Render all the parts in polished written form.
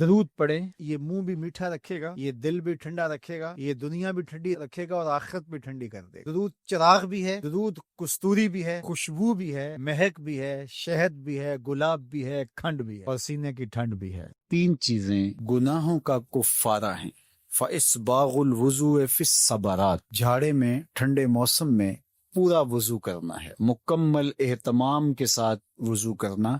درود پڑھیں، یہ منہ بھی میٹھا رکھے گا، یہ دل بھی ٹھنڈا رکھے گا، یہ دنیا بھی ٹھنڈی رکھے گا اور آخرت بھی ٹھنڈی کر دے گا۔ درود چراغ بھی ہے، درود کستوری بھی ہے، خوشبو بھی ہے، مہک بھی ہے، شہد بھی ہے، گلاب بھی ہے، کھنڈ بھی ہے اور سینے کی ٹھنڈ بھی ہے۔ تین چیزیں گناہوں کا کفارہ ہیں۔ فَإِسْبَاغُ الْوُضُوءِ فِي الصَّبَرَاتِ، جھاڑے میں ٹھنڈے موسم میں پورا وضو کرنا ہے، مکمل اہتمام کے ساتھ وضو کرنا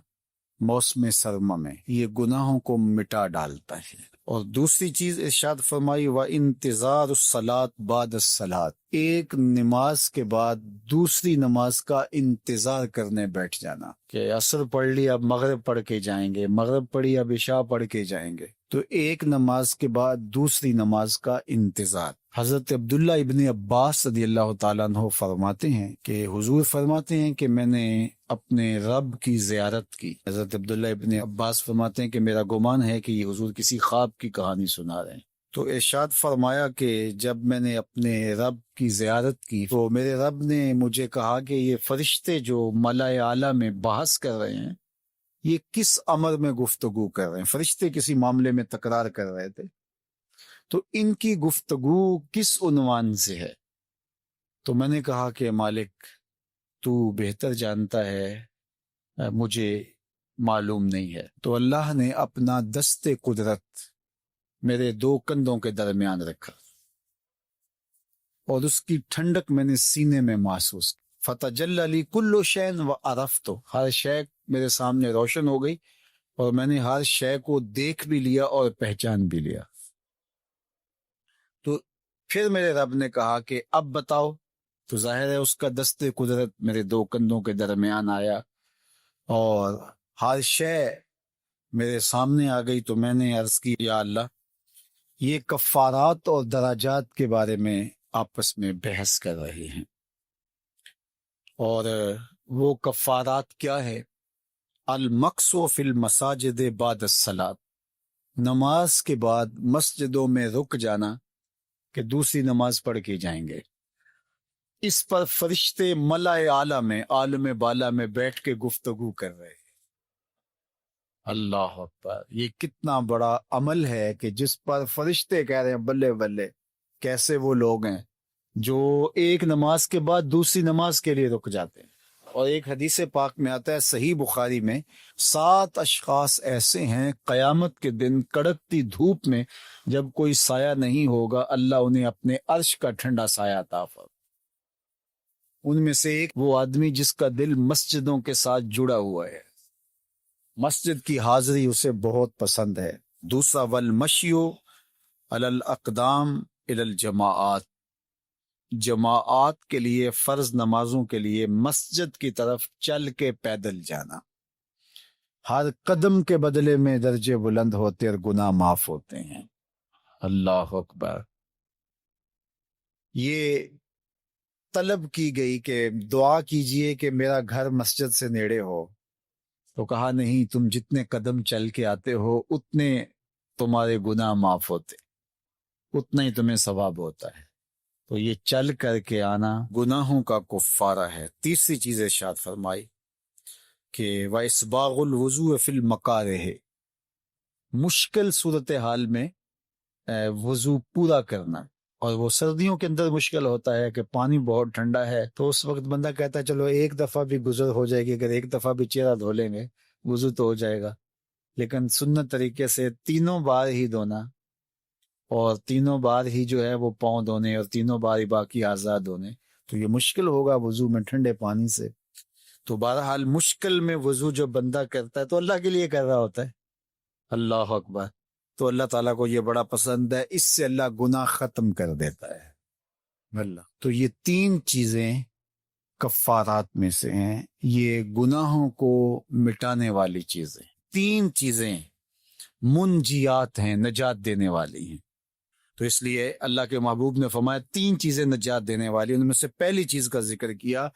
موسم سرما میں، یہ گناہوں کو مٹا ڈالتا ہے۔ اور دوسری چیز ارشاد فرمائی وَإِنْتِظَارُ الصَّلَاةِ بَعْدَ الصَّلَاةِ، ایک نماز کے بعد دوسری نماز کا انتظار کرنے بیٹھ جانا، کہ عصر پڑھ لی اب مغرب پڑھ کے جائیں گے، مغرب پڑھی اب عشاء پڑھ کے جائیں گے، تو ایک نماز کے بعد دوسری نماز کا انتظار۔ حضرت عبداللہ ابن عباس رضی اللہ تعالیٰ عنہ فرماتے ہیں کہ حضور فرماتے ہیں کہ میں نے اپنے رب کی زیارت کی۔ حضرت عبداللہ ابن عباس فرماتے ہیں کہ میرا گمان ہے کہ یہ حضور کسی خواب کی کہانی سنا رہے ہیں۔ تو ارشاد فرمایا کہ جب میں نے اپنے رب کی زیارت کی تو میرے رب نے مجھے کہا کہ یہ فرشتے جو ملائے اعلیٰ میں بحث کر رہے ہیں، یہ کس امر میں گفتگو کر رہے ہیں؟ فرشتے کسی معاملے میں تکرار کر رہے تھے، تو ان کی گفتگو کس عنوان سے ہے؟ تو میں نے کہا کہ مالک تو بہتر جانتا ہے، مجھے معلوم نہیں ہے۔ تو اللہ نے اپنا دست قدرت میرے دو کندھوں کے درمیان رکھا اور اس کی ٹھنڈک میں نے سینے میں محسوس کی۔ فَتَجَلَّ لِي كُلُّ شَيْءٍ وَعَرَفْتُ، ہر شے میرے سامنے روشن ہو گئی اور میں نے ہر شے کو دیکھ بھی لیا اور پہچان بھی لیا۔ تو پھر میرے رب نے کہا کہ اب بتاؤ، تو ظاہر ہے اس کا دست قدرت میرے دو کندھوں کے درمیان آیا اور ہر شے میرے سامنے آ گئی۔ تو میں نے عرض کی یا اللہ، یہ کفارات اور دراجات کے بارے میں آپس میں بحث کر رہے ہیں، اور وہ کفارات کیا ہے؟ المکث فی المساجد بعد الصلاۃ، نماز کے بعد مسجدوں میں رک جانا کہ دوسری نماز پڑھ کے جائیں گے۔ اس پر فرشتے ملائے اعلیٰ میں، عالم بالا میں بیٹھ کے گفتگو کر رہے ہیں۔ اللہ اکبر، یہ کتنا بڑا عمل ہے کہ جس پر فرشتے کہہ رہے ہیں بلے بلے، کیسے وہ لوگ ہیں جو ایک نماز کے بعد دوسری نماز کے لیے رک جاتے ہیں۔ اور ایک حدیث پاک میں آتا ہے صحیح بخاری میں، 7 اشخاص ایسے ہیں قیامت کے دن کڑکتی دھوپ میں جب کوئی سایہ نہیں ہوگا، اللہ انہیں اپنے عرش کا ٹھنڈا سایہ عطا فرمائے۔ ان میں سے ایک وہ آدمی جس کا دل مسجدوں کے ساتھ جڑا ہوا ہے، مسجد کی حاضری اسے بہت پسند ہے۔ دوسرا والمشیو علی الاقدام الی الجماعات، جماعات کے لیے، فرض نمازوں کے لیے مسجد کی طرف چل کے پیدل جانا۔ ہر قدم کے بدلے میں درجے بلند ہوتے اور گناہ معاف ہوتے ہیں۔ اللہ اکبر۔ یہ طلب کی گئی کہ دعا کیجئے کہ میرا گھر مسجد سے نیڑے ہو، تو کہا نہیں، تم جتنے قدم چل کے آتے ہو اتنے تمہارے گناہ معاف ہوتے، اتنا ہی تمہیں ثواب ہوتا ہے۔ تو یہ چل کر کے آنا گناہوں کا کفارہ ہے۔ تیسری چیز ارشاد فرمائی کہ وَإِسْبَاغُ الْوُضُوءِ فِي الْمَكَارِهِ، مشکل صورتحال میں وضو پورا کرنا۔ اور وہ سردیوں کے اندر مشکل ہوتا ہے کہ پانی بہت ٹھنڈا ہے، تو اس وقت بندہ کہتا ہے چلو ایک دفعہ بھی گزر ہو جائے گی، اگر ایک دفعہ بھی چہرہ دھو لیں گے وضو تو ہو جائے گا۔ لیکن سنت طریقے سے 3 بار ہی دھونا، اور 3 بار ہی جو ہے وہ پاؤں دھونے، اور 3 بار ہی باقی اعضاء دھونے، تو یہ مشکل ہوگا وضو میں ٹھنڈے پانی سے۔ تو بہرحال مشکل میں وضو جو بندہ کرتا ہے تو اللہ کے لیے کر رہا ہوتا ہے۔ اللہ اکبر۔ تو اللہ تعالیٰ کو یہ بڑا پسند ہے، اس سے اللہ گناہ ختم کر دیتا ہے اللہ۔ تو یہ 3 چیزیں کفارات میں سے ہیں، یہ گناہوں کو مٹانے والی چیزیں، 3 چیزیں منجیات ہیں، نجات دینے والی ہیں۔ تو اس لیے اللہ کے محبوب نے فرمایا 3 چیزیں نجات دینے والی، ان میں سے پہلی چیز کا ذکر کیا،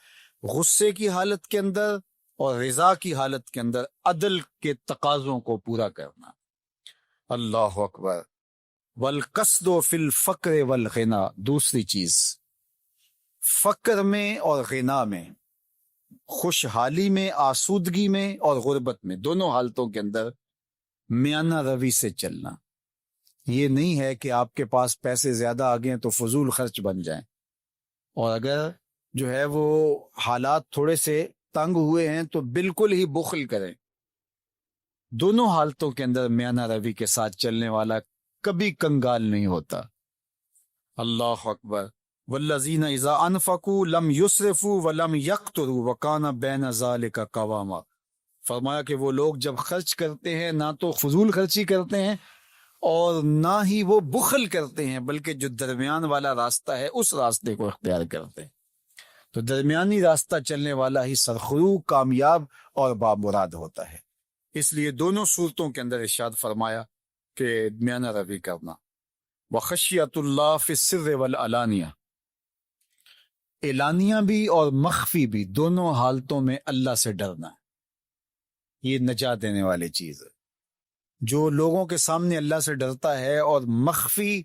غصے کی حالت کے اندر اور رضا کی حالت کے اندر عدل کے تقاضوں کو پورا کرنا۔ اللہ اکبر۔ والقصد فی الفقر والغنا، دوسری چیز فقر میں اور غنا میں، خوشحالی میں، آسودگی میں اور غربت میں، دونوں حالتوں کے اندر میانہ روی سے چلنا. یہ نہیں ہے کہ آپ کے پاس پیسے زیادہ آ گئے تو فضول خرچ بن جائیں، اور اگر جو ہے وہ حالات تھوڑے سے تنگ ہوئے ہیں تو بالکل ہی بخل کریں. دونوں حالتوں کے اندر میانہ روی کے ساتھ چلنے والا کبھی کنگال نہیں ہوتا. اللہ اکبر. والذین اذا انفقوا لم یسرفوا ولم یقتروا وکان بین ذلک قواما. فرمایا کہ وہ لوگ جب خرچ کرتے ہیں نہ تو فضول خرچی کرتے ہیں اور نہ ہی وہ بخل کرتے ہیں، بلکہ جو درمیان والا راستہ ہے اس راستے کو اختیار کرتے ہیں. تو درمیانی راستہ چلنے والا ہی سرخرو، کامیاب اور بامراد ہوتا ہے. اس لیے دونوں صورتوں کے اندر ارشاد فرمایا کہ میانہ روی کرنا. وخشیت اللہ فی السر والعلانیہ، اعلانیہ بھی اور مخفی بھی دونوں حالتوں میں اللہ سے ڈرنا ہے. یہ نجات دینے والی چیز ہے. جو لوگوں کے سامنے اللہ سے ڈرتا ہے اور مخفی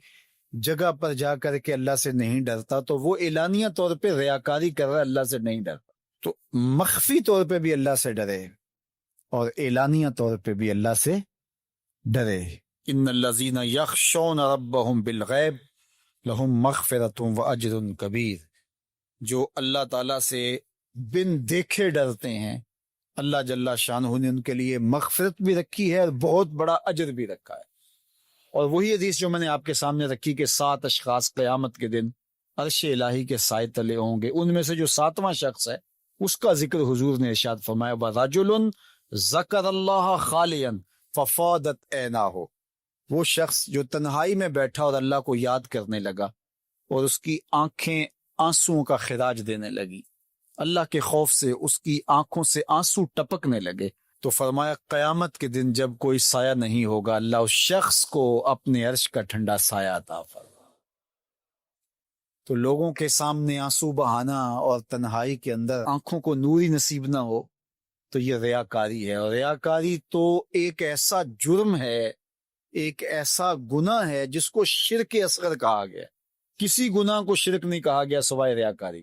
جگہ پر جا کر کے اللہ سے نہیں ڈرتا تو وہ اعلانیہ طور پہ ریاکاری کر رہا ہے، اللہ سے نہیں ڈرتا. تو مخفی طور پہ بھی اللہ سے ڈرے اور اعلانیہ طور پہ بھی اللہ سے ڈرے. ان الذین یخشون ربهم بالغیب لہم مغفرۃ واجر کبیر. جو اللہ تعالیٰ سے بن دیکھے ڈرتے ہیں، اللہ جل شانہ نے ان کے لیے مغفرت بھی رکھی ہے اور بہت بڑا اجر بھی رکھا ہے. اور وہی حدیث جو میں نے آپ کے سامنے رکھی کہ 7 اشخاص قیامت کے دن عرش الہی کے سائے تلے ہوں گے، ان میں سے جو 7واں شخص ہے اس کا ذکر حضور نے ارشاد فرمایا وَرَجُلٌ ذَكَرَ اللَّهَ خَالِيًا فَفَاضَتْ عَيْنَاهُ. وہ شخص جو تنہائی میں بیٹھا اور اللہ کو یاد کرنے لگا اور اس کی آنکھیں آنسوؤں کا خراج دینے لگی، اللہ کے خوف سے اس کی آنکھوں سے آنسو ٹپکنے لگے. تو فرمایا قیامت کے دن جب کوئی سایہ نہیں ہوگا، اللہ اس شخص کو اپنے عرش کا ٹھنڈا سایہ عطا فرمائے. تو لوگوں کے سامنے آنسو بہانا اور تنہائی کے اندر آنکھوں کو نوری نصیب نہ ہو تو یہ ریاکاری ہے. اور ریاکاری تو ایک ایسا جرم ہے، ایک ایسا گناہ ہے جس کو شرک اصغر کہا گیا. کسی گناہ کو شرک نہیں کہا گیا سوائے ریاکاری.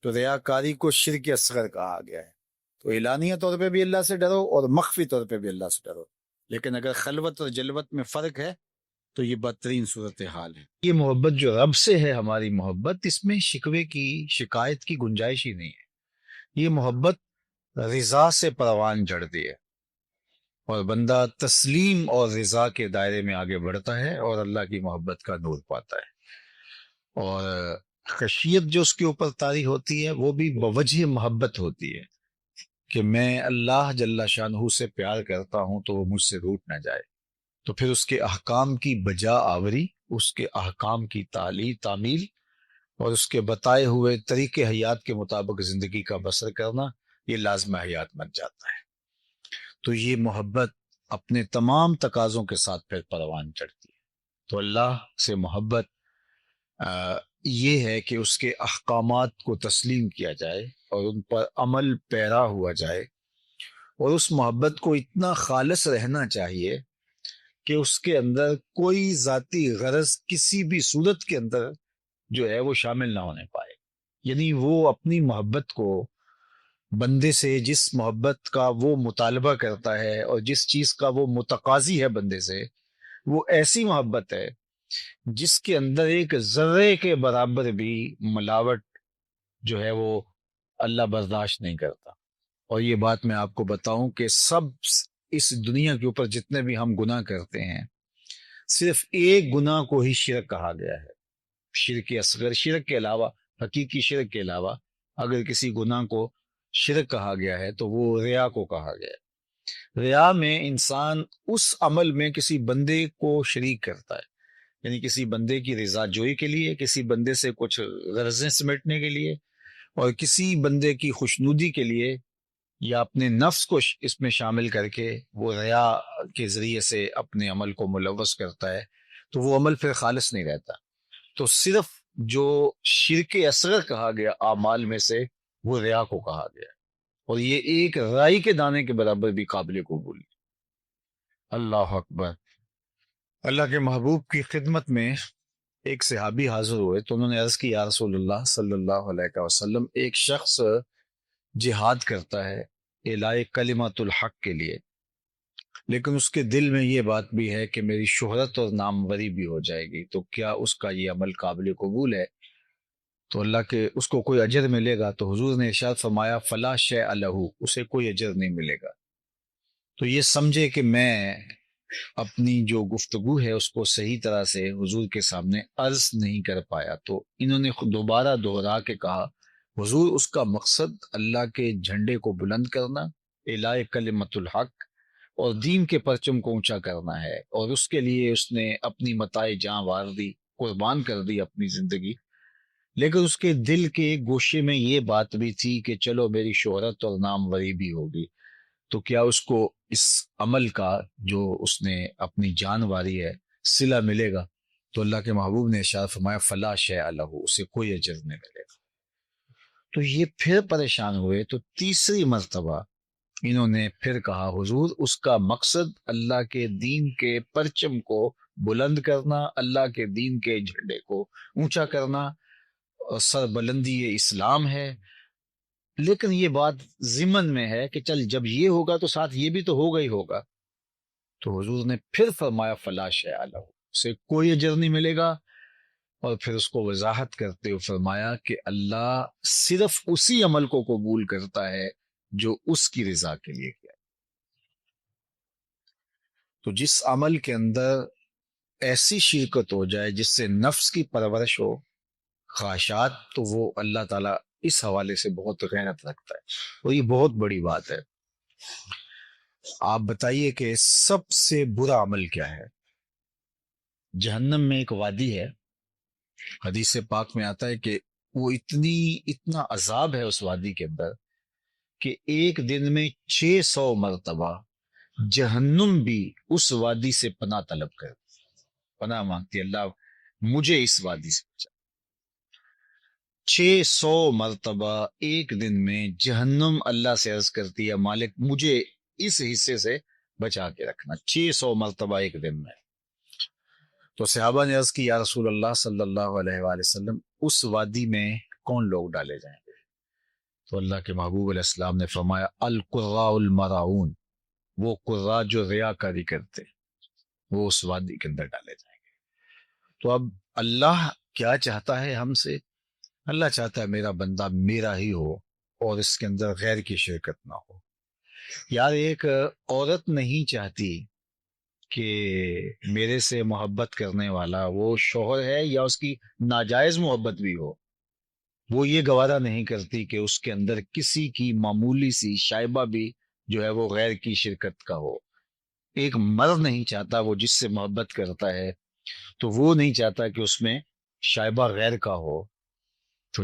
تو ریاکاری کو شرک اصغر کہا گیا ہے. تو اعلانیہ طور پہ بھی اللہ سے ڈرو اور مخفی طور پہ بھی اللہ سے ڈرو. لیکن اگر خلوت اور جلوت میں فرق ہے تو یہ بدترین صورتحال ہے. یہ محبت جو رب سے ہے، ہماری محبت، اس میں شکوے کی، شکایت کی گنجائش ہی نہیں ہے. یہ محبت رضا سے پروان چڑھتی ہے اور بندہ تسلیم اور رضا کے دائرے میں آگے بڑھتا ہے اور اللہ کی محبت کا نور پاتا ہے. اور خشیت جو اس کے اوپر طاری ہوتی ہے وہ بھی بوجہ محبت ہوتی ہے کہ میں اللہ جل شانہ سے پیار کرتا ہوں تو وہ مجھ سے روٹ نہ جائے. تو پھر اس کے احکام کی بجا آوری، اس کے احکام کی تعمیل اور اس کے بتائے ہوئے طریقے حیات کے مطابق زندگی کا بسر کرنا، یہ لازم حیات بن جاتا ہے. تو یہ محبت اپنے تمام تقاضوں کے ساتھ پھر پروان چڑھتی ہے. تو اللہ سے محبت یہ ہے کہ اس کے احکامات کو تسلیم کیا جائے اور ان پر عمل پیرا ہوا جائے، اور اس محبت کو اتنا خالص رہنا چاہیے کہ اس کے اندر کوئی ذاتی غرض کسی بھی صورت کے اندر جو ہے وہ شامل نہ ہونے پائے. یعنی وہ اپنی محبت کو بندے سے، جس محبت کا وہ مطالبہ کرتا ہے اور جس چیز کا وہ متقاضی ہے بندے سے، وہ ایسی محبت ہے جس کے اندر ایک ذرے کے برابر بھی ملاوٹ جو ہے وہ اللہ برداشت نہیں کرتا. اور یہ بات میں آپ کو بتاؤں کہ سب اس دنیا کے اوپر جتنے بھی ہم گناہ کرتے ہیں، صرف ایک گناہ کو ہی شرک کہا گیا ہے، شرک اصغر. شرک کے علاوہ، حقیقی شرک کے علاوہ اگر کسی گناہ کو شرک کہا گیا ہے تو وہ ریا کو کہا گیا ہے. ریا میں انسان اس عمل میں کسی بندے کو شریک کرتا ہے، یعنی کسی بندے کی رضا جوئی کے لیے، کسی بندے سے کچھ غرضیں سمیٹنے کے لیے، اور کسی بندے کی خوشنودی کے لیے، یا اپنے نفس کو اس میں شامل کر کے وہ ریا کے ذریعے سے اپنے عمل کو ملوث کرتا ہے. تو وہ عمل پھر خالص نہیں رہتا. تو صرف جو شرک اصغر کہا گیا اعمال میں سے، وہ ریا کو کہا گیا، اور یہ ایک رائی کے دانے کے برابر بھی قابل قبول. اللہ اکبر. اللہ کے محبوب کی خدمت میں ایک صحابی حاضر ہوئے تو انہوں نے عرض کی یا رسول اللہ صلی اللہ علیہ وسلم، ایک شخص جہاد کرتا ہے اعلاء کلمت الحق کے لیے، لیکن اس کے دل میں یہ بات بھی ہے کہ میری شہرت اور ناموری بھی ہو جائے گی، تو کیا اس کا یہ عمل قابل قبول ہے؟ تو اللہ کے اس کو کوئی اجر ملے گا؟ تو حضور نے ارشاد فرمایا فلا شیء لہ، اسے کوئی اجر نہیں ملے گا۔ تو یہ سمجھے کہ میں اپنی جو گفتگو ہے اس کو صحیح طرح سے حضور کے سامنے عرض نہیں کر پایا، تو انہوں نے دوبارہ دوہرا کے کہا حضور اس کا مقصد اللہ کے جھنڈے کو بلند کرنا، اعلاء کلمت الحق اور دین کے پرچم کو اونچا کرنا ہے، اور اس کے لیے اس نے اپنی متاع جاں وار دی، قربان کر دی اپنی زندگی۔ لیکن اس کے دل کے ایک گوشے میں یہ بات بھی تھی کہ چلو میری شہرت اور ناموری بھی ہوگی، تو کیا اس کو اس عمل کا جو اس نے اپنی جان واری ہے صلہ ملے گا؟ تو اللہ کے محبوب نے ارشاد فرمایا فلا شیء لہ، اسے کوئی اجر نہیں ملے گا۔ تو یہ پھر پریشان ہوئے، تو تیسری مرتبہ انہوں نے پھر کہا حضور اس کا مقصد اللہ کے دین کے پرچم کو بلند کرنا، اللہ کے دین کے جھنڈے کو اونچا کرنا، اور سر بلندی اسلام ہے، لیکن یہ بات ضمن میں ہے کہ چل جب یہ ہوگا تو ساتھ یہ بھی تو ہوگا ہی ہوگا۔ تو حضور نے پھر فرمایا فلا شیء لہ، اسے کوئی اجر نہیں ملے گا، اور پھر اس کو وضاحت کرتے ہوئے فرمایا کہ اللہ صرف اسی عمل کو قبول کرتا ہے جو اس کی رضا کے لیے کیا۔ تو جس عمل کے اندر ایسی شرکت ہو جائے جس سے نفس کی پرورش ہو، خواہشات، تو وہ اللہ تعالیٰ اس حوالے سے بہت غیرت رکھتا ہے، اور یہ بہت بڑی بات ہے۔ آپ بتائیے کہ سب سے برا عمل کیا ہے؟ جہنم میں ایک وادی ہے، حدیث پاک میں آتا ہے کہ وہ اتنا عذاب ہے اس وادی کے اندر کہ ایک دن میں 600 مرتبہ جہنم بھی اس وادی سے پناہ طلب کر پناہ مانگتی، اللہ مجھے اس وادی سے بچا۔ 600 مرتبہ ایک دن میں جہنم اللہ سے عرض کرتی ہے مالک مجھے اس حصے سے بچا کے رکھنا، 600 مرتبہ ایک دن میں۔ تو صحابہ نے عرض کی یا رسول اللہ صلی اللہ علیہ وآلہ وسلم اس وادی میں کون لوگ ڈالے جائیں گے؟ تو اللہ کے محبوب علیہ السلام نے فرمایا القراء المراؤون، وہ قراء جو ریاکاری کرتے، وہ اس وادی کے اندر ڈالے جائیں گے۔ تو اب اللہ کیا چاہتا ہے ہم سے؟ اللہ چاہتا ہے میرا بندہ میرا ہی ہو اور اس کے اندر غیر کی شرکت نہ ہو۔ یار ایک عورت نہیں چاہتی کہ میرے سے محبت کرنے والا وہ شوہر ہے یا اس کی ناجائز محبت بھی ہو، وہ یہ گوارا نہیں کرتی کہ اس کے اندر کسی کی معمولی سی شائبہ بھی جو ہے وہ غیر کی شرکت کا ہو۔ ایک مرد نہیں چاہتا، وہ جس سے محبت کرتا ہے تو وہ نہیں چاہتا کہ اس میں شائبہ غیر کا ہو۔ تو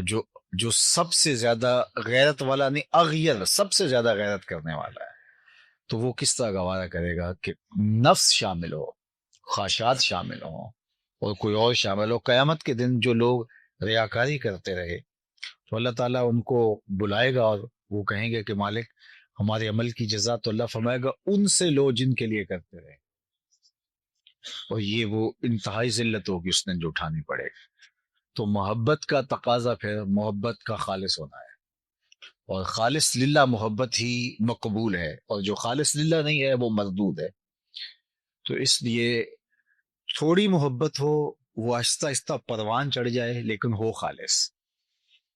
جو سب سے زیادہ غیرت والا نہیں، اغیر سب سے زیادہ غیرت کرنے والا ہے، تو وہ کس طرح گوارا کرے گا کہ نفس شامل ہو، خواہشات شامل ہوں اور کوئی اور شامل ہو؟ قیامت کے دن جو لوگ ریاکاری کرتے رہے تو اللہ تعالیٰ ان کو بلائے گا اور وہ کہیں گے کہ مالک ہمارے عمل کی جزا، تو اللہ فرمائے گا ان سے لو جن کے لیے کرتے رہے، اور یہ وہ انتہائی ذلت ہوگی اس نے جو اٹھانی پڑے گی۔ تو محبت کا تقاضا پھر محبت کا خالص ہونا ہے، اور خالص للہ محبت ہی مقبول ہے، اور جو خالص للہ نہیں ہے وہ مردود ہے۔ تو اس لیے تھوڑی محبت ہو، وہ آہستہ آہستہ پروان چڑھ جائے، لیکن ہو خالص۔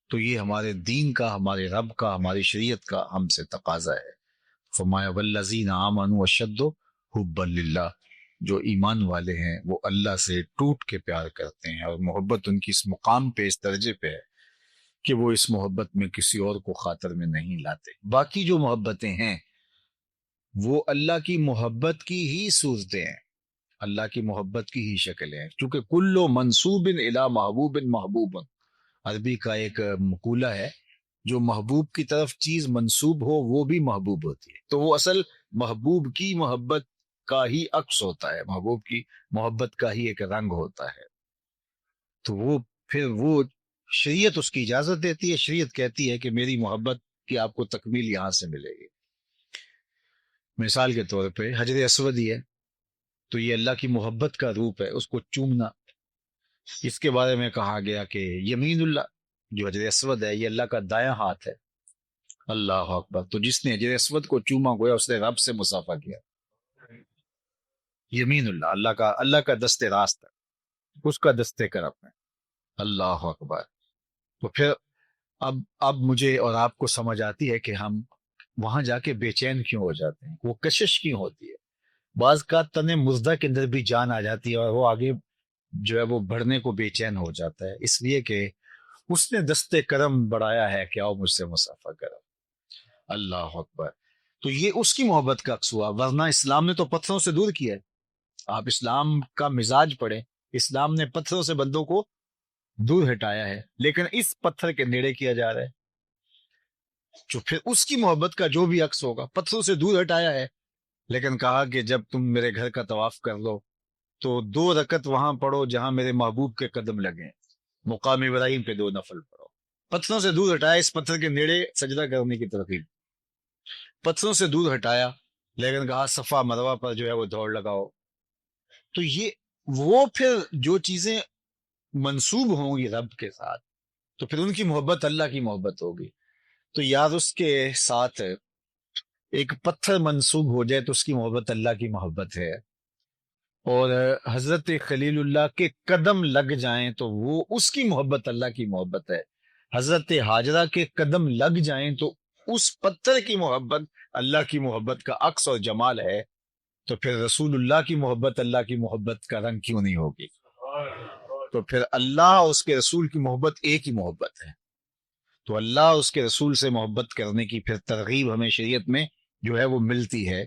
تو یہ ہمارے دین کا، ہمارے رب کا، ہماری شریعت کا ہم سے تقاضا ہے۔ فرمایا والذین آمنوا اشد حبا للہ، جو ایمان والے ہیں وہ اللہ سے ٹوٹ کے پیار کرتے ہیں، اور محبت ان کی اس مقام پہ، اس درجے پہ ہے کہ وہ اس محبت میں کسی اور کو خاطر میں نہیں لاتے۔ باقی جو محبتیں ہیں وہ اللہ کی محبت کی ہی صورتیں ہیں، اللہ کی محبت کی ہی شکلیں ہیں، کیونکہ کل منصوب الی محبوب محبوب، عربی کا ایک مقولہ ہے جو محبوب کی طرف چیز منسوب ہو وہ بھی محبوب ہوتی ہے، تو وہ اصل محبوب کی محبت کا ہی عکس ہوتا ہے، محبوب کی محبت کا ہی ایک رنگ ہوتا ہے۔ تو وہ پھر وہ شریعت اس کی اجازت دیتی ہے، شریعت کہتی ہے کہ میری محبت کی آپ کو تکمیل یہاں سے ملے گی۔ مثال کے طور پہ حجر اسود ہی ہے، تو یہ اللہ کی محبت کا روپ ہے، اس کو چومنا، اس کے بارے میں کہا گیا کہ یمین اللہ، جو حجر اسود ہے یہ اللہ کا دایاں ہاتھ ہے۔ اللہ اکبر، تو جس نے حجر اسود کو چوما گویا اس نے رب سے مصافحہ کیا۔ یمین اللہ، اللہ کا دست راست ہے، اس کا دست کرم ہے۔ اللہ اکبر۔ تو پھر اب مجھے اور آپ کو سمجھ آتی ہے کہ ہم وہاں جا کے بے چین کیوں ہو جاتے ہیں، وہ کشش کیوں ہوتی ہے۔ بعض کا تن مردہ کے اندر بھی جان آ جاتی ہے اور وہ آگے جو ہے وہ بڑھنے کو بے چین ہو جاتا ہے، اس لیے کہ اس نے دست کرم بڑھایا ہے کہ آؤ مجھ سے مسافہ کرو۔ اللہ اکبر۔ تو یہ اس کی محبت کا عکس ہوا، ورنہ اسلام نے تو پتھروں سے دور کیا ہے۔ آپ اسلام کا مزاج پڑھیں، اسلام نے پتھروں سے بندوں کو دور ہٹایا ہے، لیکن اس پتھر کے نیڑے کیا جا رہا ہے۔ جو پھر اس کی محبت کا جو بھی عکس ہوگا، پتھروں سے دور ہٹایا ہے، لیکن کہا کہ جب تم میرے گھر کا طواف کر لو تو 2 رکعت وہاں پڑھو جہاں میرے محبوب کے قدم لگیں، مقام ابراہیم پہ 2 نفل پڑھو۔ پتھروں سے دور ہٹایا، اس پتھر کے نیڑے سجدہ کرنے کی ترغیب، پتھروں سے دور ہٹایا، لیکن کہا صفا مروہ پر جو ہے وہ دوڑ لگاؤ۔ تو یہ وہ پھر جو چیزیں منسوب ہوں گی رب کے ساتھ، تو پھر ان کی محبت اللہ کی محبت ہوگی۔ تو یار اس کے ساتھ ایک پتھر منسوب ہو جائے تو اس کی محبت اللہ کی محبت ہے، اور حضرت خلیل اللہ کے قدم لگ جائیں تو وہ اس کی محبت اللہ کی محبت ہے، حضرت ہاجرہ کے قدم لگ جائیں تو اس پتھر کی محبت اللہ کی محبت کا عکس اور جمال ہے۔ تو پھر رسول اللہ کی محبت اللہ کی محبت کا رنگ کیوں نہیں ہوگی؟ تو پھر اللہ اور اس کے رسول کی محبت ایک ہی محبت ہے۔ تو اللہ اس کے رسول سے محبت کرنے کی پھر ترغیب ہمیں شریعت میں جو ہے وہ ملتی ہے۔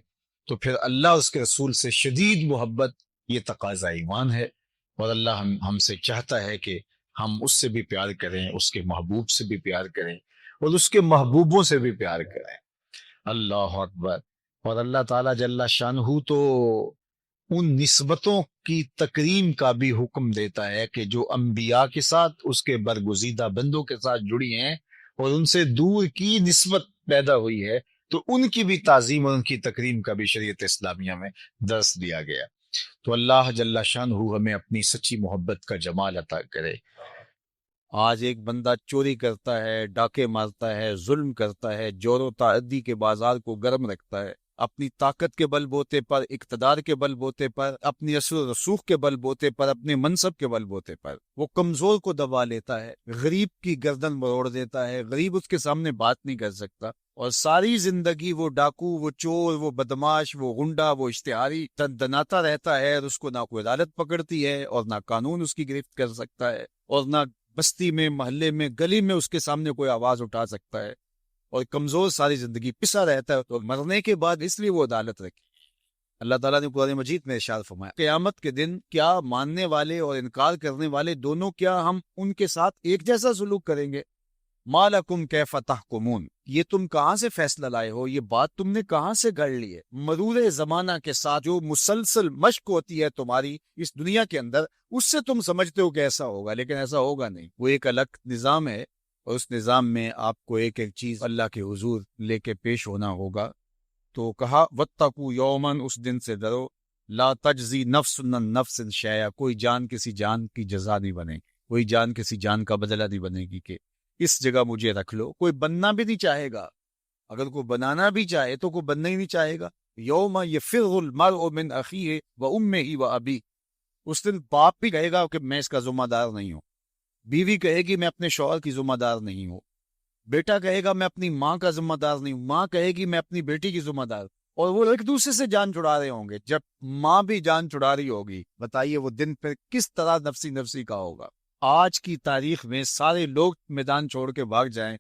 تو پھر اللہ اس کے رسول سے شدید محبت یہ تقاضا ایمان ہے، اور اللہ ہم سے چاہتا ہے کہ ہم اس سے بھی پیار کریں، اس کے محبوب سے بھی پیار کریں، اور اس کے محبوبوں سے بھی پیار کریں۔ اللہ اکبر۔ اور اللہ تعالیٰ جل شانہ تو ان نسبتوں کی تکریم کا بھی حکم دیتا ہے کہ جو انبیاء کے ساتھ اس کے برگزیدہ بندوں کے ساتھ جڑی ہیں اور ان سے دور کی نسبت پیدا ہوئی ہے، تو ان کی بھی تعظیم اور ان کی تکریم کا بھی شریعت اسلامیہ میں درس دیا گیا۔ تو اللہ جل شانہ ہمیں اپنی سچی محبت کا جمال عطا کرے۔ آج ایک بندہ چوری کرتا ہے، ڈاکے مارتا ہے، ظلم کرتا ہے، جور و تعدی کے بازار کو گرم رکھتا ہے، اپنی طاقت کے بل بوتے پر، اقتدار کے بل بوتے پر، اپنی اثر و رسوخ کے بل بوتے پر، اپنے منصب کے بل بوتے پر وہ کمزور کو دبا لیتا ہے، غریب کی گردن مروڑ دیتا ہے، غریب اس کے سامنے بات نہیں کر سکتا، اور ساری زندگی وہ ڈاکو، وہ چور، وہ بدماش، وہ غنڈا، وہ اشتہاری دناتا رہتا ہے، اور اس کو نہ کوئی عدالت پکڑتی ہے اور نہ قانون اس کی گرفت کر سکتا ہے، اور نہ بستی میں، محلے میں، گلی میں اس کے سامنے کوئی آواز اٹھا سکتا ہے، اور کمزور ساری زندگی پسا رہتا ہے۔ تو مرنے کے بعد اس لیے وہ عدالت رکھی۔ اللہ تعالیٰ نے قرآن مجید میں ارشاد فرمایا قیامت کے دن کیا ماننے والے اور انکار کرنے والے دونوں، کیا ہم ان کے ساتھ ایک جیسا سلوک کریں گے؟ ما لکم کیف تحکمون، یہ تم کہاں سے فیصلہ لائے ہو، یہ بات تم نے کہاں سے گھڑ لی ہے؟ مرور زمانہ کے ساتھ جو مسلسل مشق ہوتی ہے تمہاری اس دنیا کے اندر، اس سے تم سمجھتے ہو کہ ایسا ہوگا، لیکن ایسا ہوگا نہیں۔ وہ ایک الگ نظام ہے، اور اس نظام میں آپ کو ایک ایک چیز اللہ کے حضور لے کے پیش ہونا ہوگا۔ تو کہا وَاتَّقُوا یوماً، اس دن سے ڈرو، لا تجزی نفس عن نفس شیئا، کوئی جان کسی جان کی جزا نہیں بنے گی، کوئی جان کسی جان کا بدلہ نہیں بنے گی کہ اس جگہ مجھے رکھ لو۔ کوئی بننا بھی نہیں چاہے گا، اگر کوئی بنانا بھی چاہے تو کوئی بننا ہی نہیں چاہے گا۔ یوم یفر المرء من اخیہ وامہ وابیہ، اس دن باپ بھی کہے گا کہ میں اس کا ذمہ دار نہیں ہوں، بیوی کہے گی میں اپنے شوہر کی ذمہ دار نہیں ہوں، بیٹا کہے گا میں اپنی ماں کا ذمہ دار نہیں ہوں، ماں کہے گی میں اپنی بیٹی کی ذمہ دار، اور وہ ایک دوسرے سے جان چھڑا رہے ہوں گے۔ جب ماں بھی جان چھڑا رہی ہوگی، بتائیے وہ دن پھر کس طرح نفسی نفسی کا ہوگا۔ آج کی تاریخ میں سارے لوگ میدان چھوڑ کے بھاگ جائیں،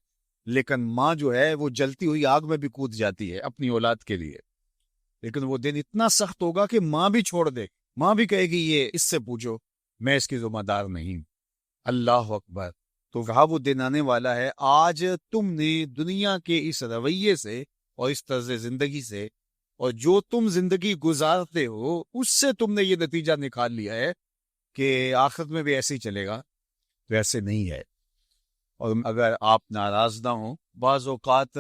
لیکن ماں جو ہے وہ جلتی ہوئی آگ میں بھی کود جاتی ہے اپنی اولاد کے لیے، لیکن وہ دن اتنا سخت ہوگا کہ ماں بھی چھوڑ دے، ماں بھی کہے گی یہ اس سے پوچھو، میں اس کی ذمہ دار نہیں۔ اللہ اکبر۔ تو کہا وہ دن آنے والا ہے، آج تم نے دنیا کے اس رویے سے اور اس طرز زندگی سے اور جو تم زندگی گزارتے ہو اس سے تم نے یہ نتیجہ نکال لیا ہے کہ آخرت میں بھی ایسے ہی چلے گا، ویسے نہیں ہے۔ اور اگر آپ ناراض نہ ہوں، بعض اوقات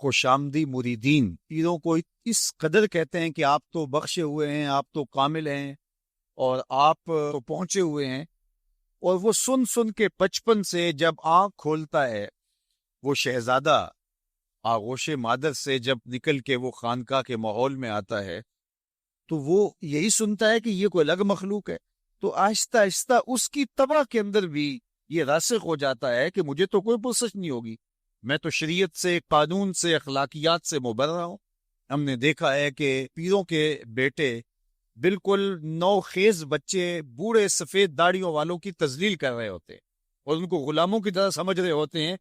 خوش آمدی مریدین پیروں کو اس قدر کہتے ہیں کہ آپ تو بخشے ہوئے ہیں، آپ تو کامل ہیں، اور آپ تو پہنچے ہوئے ہیں، اور وہ سن سن کے بچپن سے جب آنکھ کھولتا ہے وہ شہزادہ آغوش مادر سے، جب نکل کے وہ خانقاہ کے ماحول میں آتا ہے تو وہ یہی سنتا ہے کہ یہ کوئی الگ مخلوق ہے، تو آہستہ آہستہ اس کی طبع کے اندر بھی یہ راسخ ہو جاتا ہے کہ مجھے تو کوئی پرسش نہیں ہوگی، میں تو شریعت سے، قانون سے، اخلاقیات سے مبرہ ہوں۔ ہم نے دیکھا ہے کہ پیروں کے بیٹے بالکل نوخیز بچے بوڑھے سفید داڑھیوں والوں کی تذلیل کر رہے ہوتے ہیں اور ان کو غلاموں کی طرح سمجھ رہے ہوتے ہیں۔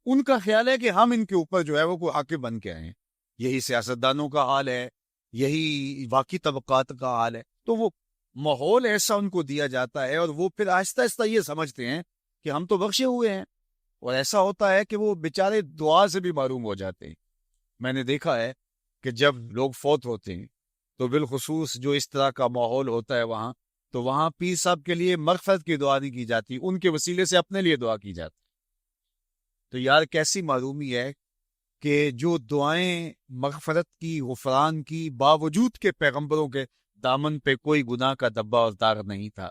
ان کا خیال ہے کہ ہم ان کے اوپر جو ہے وہ کوئی حاکم بن کے آئے ہیں۔ یہی سیاستدانوں کا حال ہے، یہی باقی طبقات کا حال ہے۔ تو وہ ماحول ایسا ان کو دیا جاتا ہے اور وہ پھر آہستہ آہستہ یہ سمجھتے ہیں کہ ہم تو بخشے ہوئے ہیں، اور ایسا ہوتا ہے کہ وہ بیچارے دعا سے بھی محروم ہو جاتے ہیں۔ میں نے دیکھا ہے کہ جب لوگ فوت ہوتے ہیں تو بالخصوص جو اس طرح کا ماحول ہوتا ہے وہاں، تو وہاں پیر صاحب کے لیے مغفرت کی دعا نہیں کی جاتی، ان کے وسیلے سے اپنے لیے دعا کی جاتی۔ تو یار کیسی معلومی ہے کہ جو دعائیں مغفرت کی، غفران کی، باوجود کے پیغمبروں کے دامن پہ کوئی گناہ کا دبا اور داغ نہیں تھا،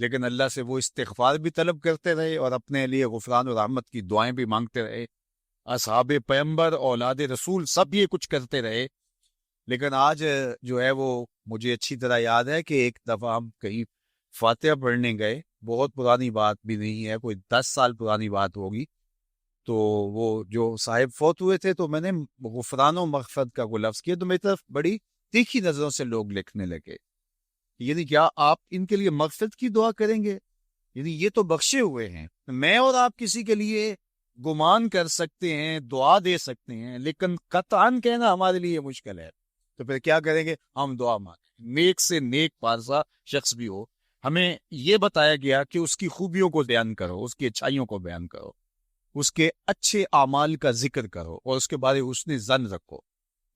لیکن اللہ سے وہ استغفار بھی طلب کرتے رہے اور اپنے لیے غفران و رحمت کی دعائیں بھی مانگتے رہے۔ اصحاب پیغمبر، اولاد رسول سب یہ کچھ کرتے رہے۔ لیکن آج جو ہے وہ مجھے اچھی طرح یاد ہے کہ ایک دفعہ ہم کہیں فاتحہ پڑھنے گئے، بہت پرانی بات بھی نہیں ہے، کوئی 10 سال پرانی بات ہوگی۔ تو وہ جو صاحب فوت ہوئے تھے تو میں نے غفران و مغفرت کا کوئی لفظ کیا تو میری طرف بڑی تیکھی نظروں سے لوگ لکھنے لگے، یعنی کیا آپ ان کے لیے مغفرت کی دعا کریں گے؟ یعنی یہ تو بخشے ہوئے ہیں۔ میں اور آپ کسی کے لیے گمان کر سکتے ہیں، دعا دے سکتے ہیں، لیکن قطعاً کہنا ہمارے لیے مشکل ہے۔ تو پھر کیا کریں گے؟ ہم دعا مانگیں۔ نیک سے نیک پارسا شخص بھی ہو، ہمیں یہ بتایا گیا کہ اس کی خوبیوں کو بیان کرو، اس کی اچھائیوں کو بیان کرو، اس کے اچھے اعمال کا ذکر کرو اور اس کے بارے حسن ظن رکھو،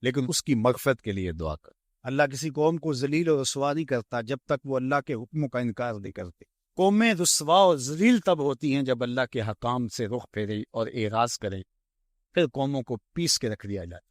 لیکن اس کی مغفرت کے لیے دعا کرو۔ اللہ کسی قوم کو ذلیل اور رسوا نہیں کرتا جب تک وہ اللہ کے حکموں کا انکار نہیں کرتے۔ قومیں رسوا اور ذلیل تب ہوتی ہیں جب اللہ کے حکام سے رخ پھیرے اور اعراض کریں، پھر قوموں کو پیس کے رکھ دیا جاتا۔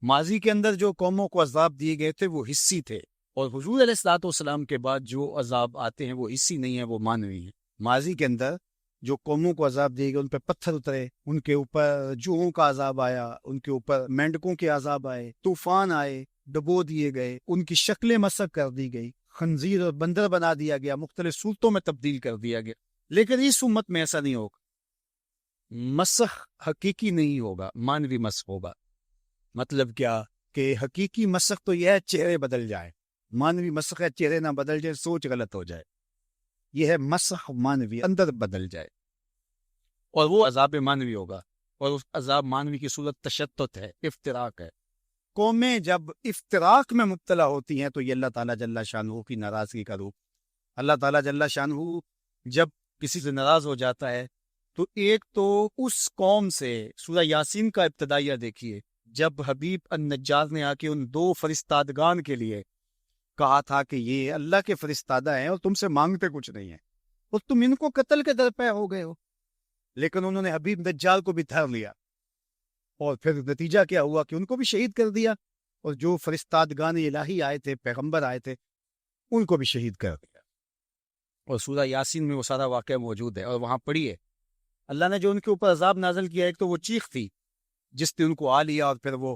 ماضی کے اندر جو قوموں کو عذاب دیے گئے تھے وہ حصی تھے، اور حضور علیہ الصلوۃ والسلام کے بعد جو عذاب آتے ہیں وہ حصی نہیں ہیں، وہ مانوی ہیں۔ ماضی کے اندر جو قوموں کو عذاب دیے گئے، ان پہ پتھر اترے، ان کے اوپر جوہوں کا عذاب آیا، ان کے اوپر مینڈکوں کے عذاب آئے، طوفان آئے، ڈبو دیے گئے، ان کی شکلیں مسخ کر دی گئی، خنزیر اور بندر بنا دیا گیا، مختلف صورتوں میں تبدیل کر دیا گیا۔ لیکن اس امت میں ایسا نہیں ہوگا، مسخ حقیقی نہیں ہوگا، مانوی مسخ ہوگا۔ مطلب کیا کہ حقیقی مسخ تو یہ ہے چہرے بدل جائے، مانوی مسخ ہے چہرے نہ بدل جائے، سوچ غلط ہو جائے۔ یہ ہے مسخ مانوی، اندر بدل جائے، اور وہ عذاب مانوی ہوگا، اور اس عذاب مانوی کی صورت تشتت ہے، افتراق ہے۔ قومیں جب افتراق میں مبتلا ہوتی ہیں تو یہ اللہ تعالیٰ جل شانہ کی ناراضگی کا روپ۔ اللہ تعالیٰ جل شانہ جب کسی سے ناراض ہو جاتا ہے تو ایک تو اس قوم سے، سورہ یاسین کا ابتدائیہ دیکھیے، جب حبیب النجار نے آ کے ان 2 فرستادگان کے لیے کہا تھا کہ یہ اللہ کے فرستادہ ہیں اور تم سے مانگتے کچھ نہیں ہیں اور تم ان کو قتل کے درپے ہو گئے ہو، لیکن انہوں نے حبیب دجال کو بھی دھر لیا، اور پھر نتیجہ کیا ہوا کہ ان کو بھی شہید کر دیا، اور جو فرستادگان الہی آئے تھے، پیغمبر آئے تھے، ان کو بھی شہید کر دیا۔ اور سورہ یاسین میں وہ سارا واقعہ موجود ہے، اور وہاں پڑھیے اللہ نے جو ان کے اوپر عذاب نازل کیا۔ ایک تو وہ چیخ تھی جس نے ان کو آ لیا، اور پھر وہ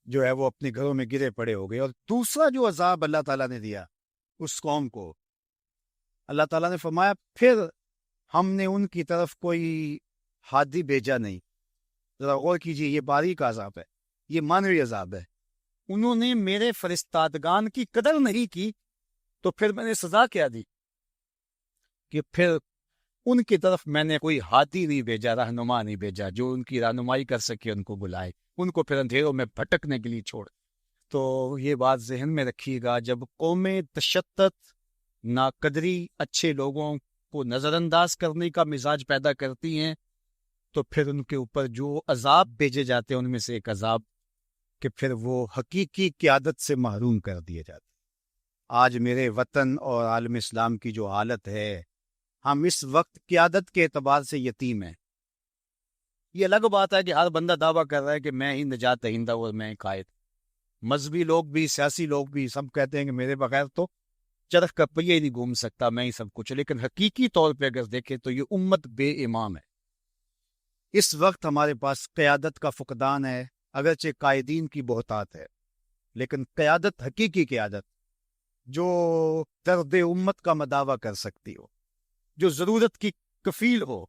جو ہے وہ اپنے گھروں میں گرے پڑے ہو گئے۔ اور دوسرا جو عذاب اللہ تعالیٰ نے دیا اس قوم کو، اللہ تعالیٰ نے فرمایا پھر ہم نے ان کی طرف کوئی ہادی بھیجا نہیں۔ ذرا غور کیجیے، یہ باریک عذاب ہے، یہ مانوی عذاب ہے۔ انہوں نے میرے فرستادگان کی قدر نہیں کی تو پھر میں نے سزا کیا دی کہ پھر ان کی طرف میں نے کوئی ہادی نہیں بھیجا، رہنما نہیں بھیجا جو ان کی رہنمائی کر سکے، ان کو بلائے، ان کو پھر اندھیروں میں بھٹکنے کے لیے چھوڑ۔ تو یہ بات ذہن میں رکھیے گا، جب قومیں تشدد، ناقدری، اچھے لوگوں کو نظر انداز کرنے کا مزاج پیدا کرتی ہیں، تو پھر ان کے اوپر جو عذاب بھیجے جاتے ہیں ان میں سے ایک عذاب کہ پھر وہ حقیقی قیادت سے محروم کر دیے جاتے ہیں۔ آج میرے وطن اور عالم اسلام کی جو حالت ہے، ہم اس وقت قیادت کے اعتبار سے یتیم ہیں۔ یہ الگ بات ہے کہ ہر بندہ دعویٰ کر رہا ہے کہ میں ہی نجات دہندہ اور میں قائد۔ مذہبی لوگ بھی، سیاسی لوگ بھی، سب کہتے ہیں کہ میرے بغیر تو چرخ کا پہیہ ہی نہیں گھوم سکتا، میں ہی سب کچھ۔ لیکن حقیقی طور پہ اگر دیکھیں تو یہ امت بے امام ہے۔ اس وقت ہمارے پاس قیادت کا فقدان ہے، اگرچہ قائدین کی بہتات ہے، لیکن قیادت، حقیقی قیادت جو درد امت کا مداوع کر سکتی ہو، جو ضرورت کی کفیل ہو،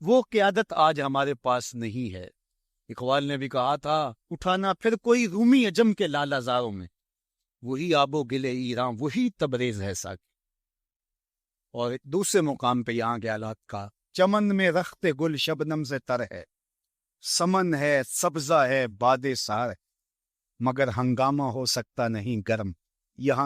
وہ قیادت آج ہمارے پاس نہیں ہے۔ اقبال نے بھی کہا تھا، اٹھانا پھر کوئی رومی عجم کے لالہ زاروں میں، وہی آب و گل ایران، وہی تبریز ہے ساکی۔ اور دوسرے مقام پہ یہاں کے حالات کا، چمن میں رخت گل شبنم سے تر ہے، سمن ہے سبزہ ہے باد سار، مگر ہنگامہ ہو سکتا نہیں گرم، یہاں